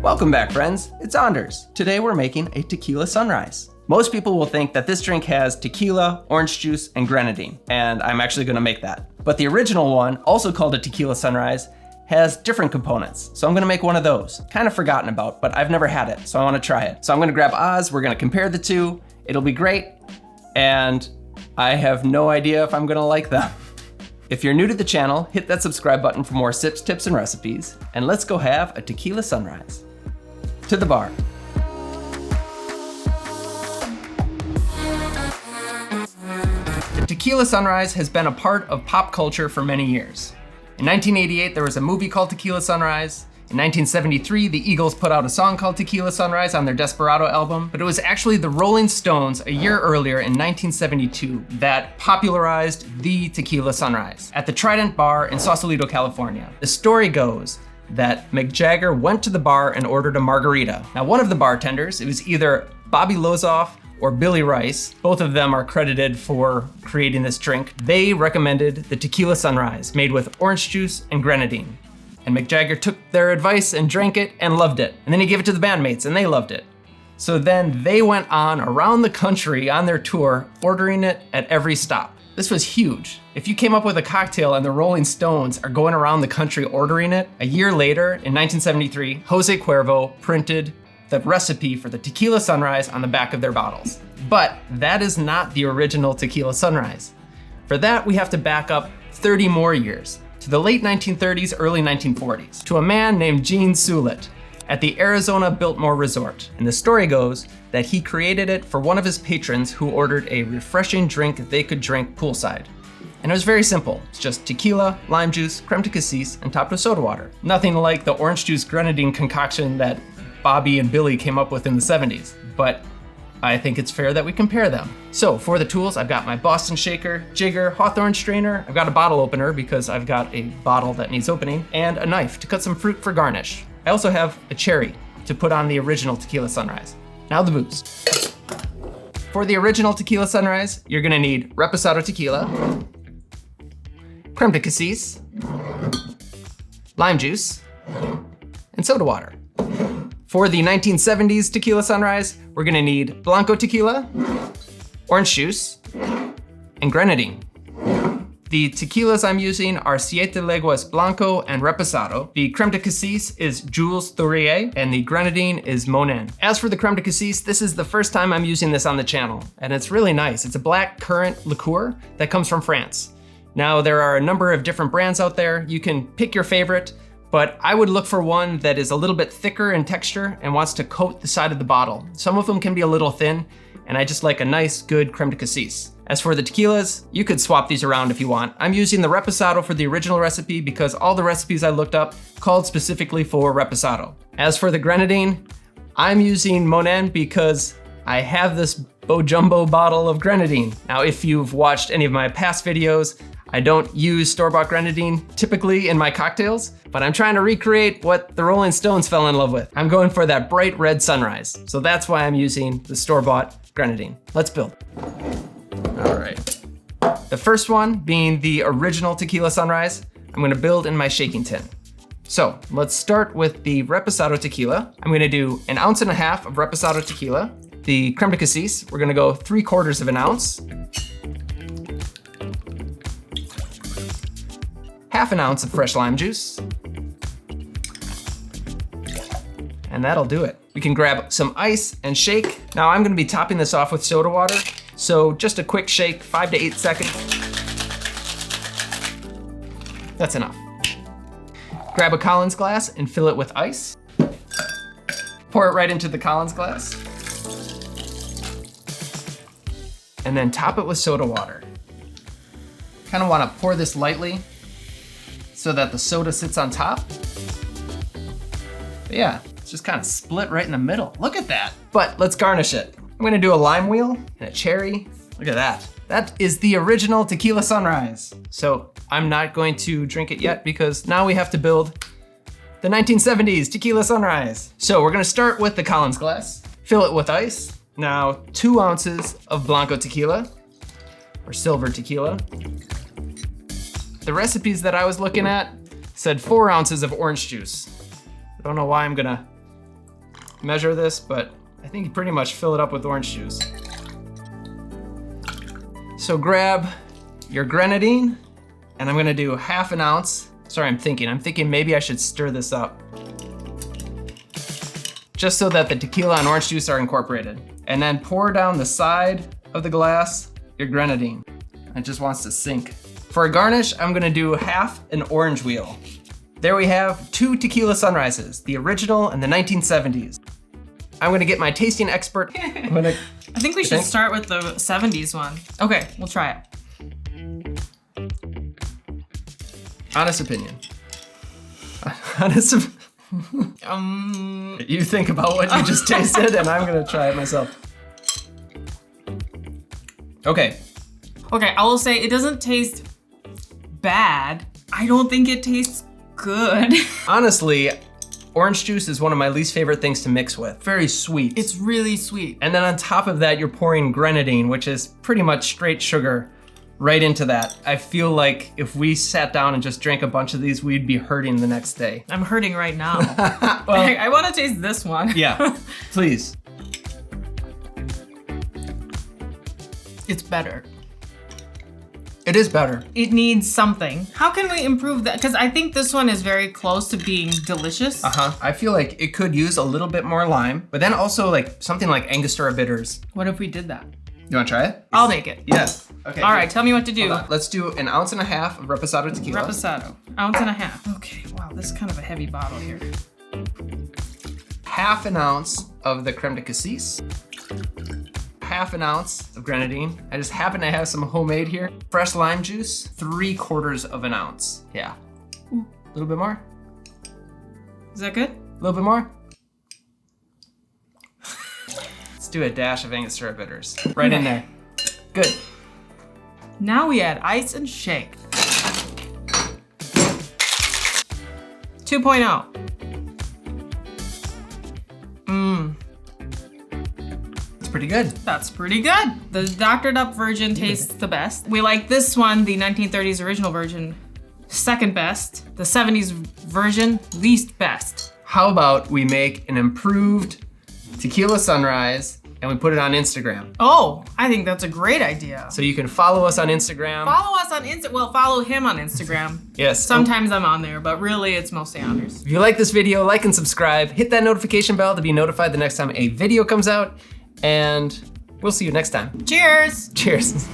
Welcome back, friends. It's Anders. Today we're making a Tequila Sunrise. Most people will think that this drink has tequila, orange juice, and grenadine, and I'm actually gonna make that. But the original one, also called a Tequila Sunrise, has different components. So I'm gonna make one of those. Kind of forgotten about, but I've never had it, so I wanna try it. So I'm gonna grab Oz, we're gonna compare the two. It'll be great, and I have no idea if I'm gonna like them. If you're new to the channel, hit that subscribe button for more sips, tips, and recipes, and let's go have a Tequila Sunrise. To the bar. The Tequila Sunrise has been a part of pop culture for many years. In 1988, there was a movie called Tequila Sunrise. In 1973, the Eagles put out a song called Tequila Sunrise on their Desperado album, but it was actually the Rolling Stones a year earlier in 1972 that popularized the Tequila Sunrise at the Trident Bar in Sausalito, California. The story goes that Mick Jagger went to the bar and ordered a margarita. Now, one of the bartenders, it was either Bobby Lozoff or Billy Rice, both of them are credited for creating this drink. They recommended the Tequila Sunrise, made with orange juice and grenadine. And Mick Jagger took their advice and drank it and loved it. And then he gave it to the bandmates and they loved it. So then they went on around the country on their tour, ordering it at every stop. This was huge. If you came up with a cocktail and the Rolling Stones are going around the country ordering it, a year later, in 1973, Jose Cuervo printed the recipe for the Tequila Sunrise on the back of their bottles. But that is not the original Tequila Sunrise. For that, we have to back up 30 more years, to the late 1930s, early 1940s, to a man named Gene Sulit at the Arizona Biltmore Resort. And the story goes that he created it for one of his patrons who ordered a refreshing drink they could drink poolside. And it was very simple. It's just tequila, lime juice, crème de cassis, and topped with soda water. Nothing like the orange juice grenadine concoction that Bobby and Billy came up with in the 70s, but I think it's fair that we compare them. So for the tools, I've got my Boston shaker, jigger, Hawthorne strainer, I've got a bottle opener because I've got a bottle that needs opening, and a knife to cut some fruit for garnish. I also have a cherry to put on the original Tequila Sunrise. Now the booze. For the original Tequila Sunrise, you're gonna need Reposado tequila, crème de cassis, lime juice, and soda water. For the 1970s Tequila Sunrise, we're gonna need Blanco tequila, orange juice, and grenadine. The tequilas I'm using are Siete, Leguas, Blanco, and Reposado. The crème de cassis is Jules Thourier, and the grenadine is Monin. As for the crème de cassis, this is the first time I'm using this on the channel, and it's really nice. It's a black currant liqueur that comes from France. Now, there are a number of different brands out there. You can pick your favorite, but I would look for one that is a little bit thicker in texture and wants to coat the side of the bottle. Some of them can be a little thin, and I just like a nice, good crème de cassis. As for the tequilas, you could swap these around if you want. I'm using the Reposado for the original recipe because all the recipes I looked up called specifically for Reposado. As for the grenadine, I'm using Monin because I have this Bojumbo bottle of grenadine. Now, if you've watched any of my past videos, I don't use store-bought grenadine typically in my cocktails, but I'm trying to recreate what the Rolling Stones fell in love with. I'm going for that bright red sunrise. So that's why I'm using the store-bought grenadine. Let's build. All right. The first one being the original Tequila Sunrise, I'm gonna build in my shaking tin. So let's start with the Reposado tequila. I'm gonna do 1.5 ounces of Reposado tequila. The crème de cassis, we're gonna go 3/4 of an ounce. 1/2 ounce of fresh lime juice. And that'll do it. We can grab some ice and shake. Now I'm gonna be topping this off with soda water. So just a quick shake, 5 to 8 seconds. That's enough. Grab a Collins glass and fill it with ice. Pour it right into the Collins glass. And then top it with soda water. Kind of wanna pour this lightly so that the soda sits on top. But yeah, it's just kind of split right in the middle. Look at that. But let's garnish it. I'm gonna do a lime wheel and a cherry. Look at that. That is the original Tequila Sunrise. So I'm not going to drink it yet because now we have to build the 1970s Tequila Sunrise. So we're gonna start with the Collins glass, fill it with ice. Now 2 ounces of Blanco tequila, or silver tequila. The recipes that I was looking at said 4 ounces of orange juice. I don't know why I'm gonna measure this, but I think you pretty much fill it up with orange juice. So grab your grenadine, and I'm gonna do half an ounce. Sorry, I'm thinking maybe I should stir this up. Just so that the tequila and orange juice are incorporated. And then pour down the side of the glass your grenadine. It just wants to sink. For a garnish, I'm gonna do half an orange wheel. There we have 2 Tequila Sunrises, the original and the 1970s. I'm gonna get my tasting expert. I think we should start with the 70s one. Okay, we'll try it. Honest opinion. You think about what you just tasted, and I'm gonna try it myself. Okay. Okay, I will say it doesn't taste bad. I don't think it tastes good. Honestly, orange juice is one of my least favorite things to mix with. Very sweet. It's really sweet. And then on top of that, you're pouring grenadine, which is pretty much straight sugar, right into that. I feel like if we sat down and just drank a bunch of these, we'd be hurting the next day. I'm hurting right now. Well, I want to taste this one. Yeah, please. It's better. It is better. It needs something. How can we improve that? Because I think this one is very close to being delicious. I feel like it could use a little bit more lime, but then also like something like Angostura bitters. What if we did that? You wanna try it? I'll make it. Yes. Okay. All right, tell me what to do. Let's do 1.5 ounces of Reposado tequila. Reposado, 1.5 ounces. Okay, wow, this is kind of a heavy bottle here. 1/2 ounce of the crème de cassis. 1/2 ounce of grenadine. I just happen to have some homemade here. Fresh lime juice, 3/4 ounce. Yeah. A little bit more. Is that good? A little bit more. Let's do a dash of Angostura bitters. Right in there. Good. Now we add ice and shake. 2.0. Pretty good. That's pretty good. The doctored up version tastes the best. We like this one, the 1930s original version, second best. The 70s version, least best. How about we make an improved Tequila Sunrise and we put it on Instagram? Oh, I think that's a great idea. So you can follow us on Instagram. Follow us on well, follow him on Instagram. Yes. Sometimes I'm on there, but really it's mostly Anders. If you like this video, like and subscribe. Hit that notification bell to be notified the next time a video comes out. And we'll see you next time. Cheers! Cheers.